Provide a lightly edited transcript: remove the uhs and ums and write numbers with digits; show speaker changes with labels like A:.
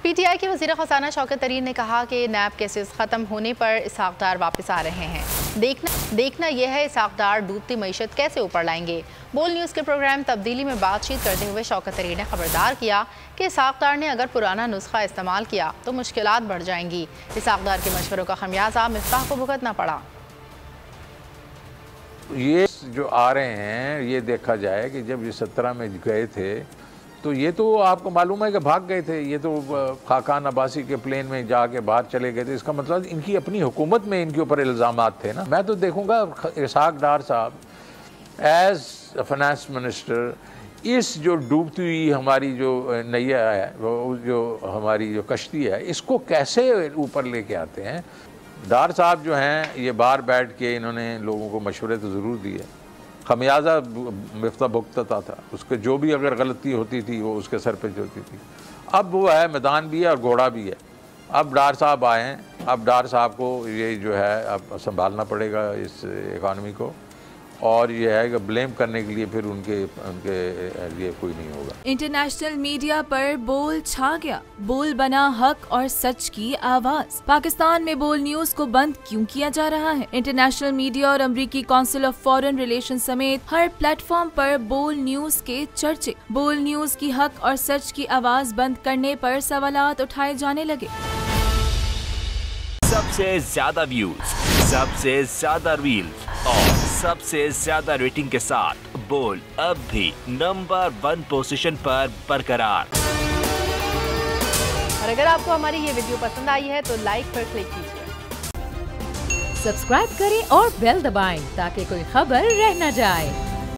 A: PTI के वज़ीर ख़ज़ाना शौकत तरीन ने कहा कि नैब केसेस ख़त्म होने पर इसहाक डार वापस आ रहे हैं। देखना यह है इसहाक डार डूबती मईशत कैसे ऊपर लाएंगे। बोल न्यूज़ के प्रोग्राम तब्दीली में बातचीत करते हुए शौकत तरीन ने खबरदार किया कि इसहाक डार ने अगर पुराना नुस्खा इस्तेमाल किया तो मुश्किलात बढ़ जाएंगी। इसहाक डार के मशवरों का खमियाजा मिफ्ताह को भुगतना पड़ा।
B: ये जो आ रहे हैं ये देखा जाए कि जब ये 17 में गए थे तो ये तो आपको मालूम है कि भाग गए थे। ये तो खाकान अब्बासी के प्लेन में जाके बाहर चले गए थे। इसका मतलब इनकी अपनी हुकूमत में इनके ऊपर इल्ज़ामात थे ना। मैं तो देखूंगा इसहाक डार साहब एज फाइनेंस मिनिस्टर इस जो डूबती हुई हमारी जो नैया है, वो जो हमारी जो कश्ती है, इसको कैसे ऊपर लेके आते हैं। डार साहब जो हैं ये बाहर बैठ के इन्होंने लोगों को मशवरे तो ज़रूर दिए, खमियाजा मिफ्ता भुगतता था। उसके जो भी अगर गलती होती थी वो उसके सर पे होती थी। अब वो है मैदान भी है और घोड़ा भी है। अब डार साहब आए हैं, अब डार साहब को ये जो है अब संभालना पड़ेगा इस इकॉनमी को, और ये है कि ब्लेम करने के लिए फिर उनके लिए कोई नहीं होगा।
C: इंटरनेशनल मीडिया पर बोल छा गया। बोल बना हक और सच की आवाज। पाकिस्तान में बोल न्यूज को बंद क्यों किया जा रहा है? इंटरनेशनल मीडिया और अमेरिकी काउंसिल ऑफ फॉरेन रिलेशन समेत हर प्लेटफॉर्म पर बोल न्यूज के चर्चे। बोल न्यूज की हक और सच की आवाज बंद करने पर सवालात उठाए जाने लगे।
D: सबसे ज्यादा व्यूज, सबसे ज्यादा रील्स और सबसे ज्यादा रेटिंग के साथ बोल अब भी नंबर 1 पोजीशन पर बरकरार।
A: और अगर आपको हमारी ये वीडियो पसंद आई है तो लाइक पर क्लिक कीजिए,
E: सब्सक्राइब करें और बेल दबाएं ताकि कोई खबर रह न जाए।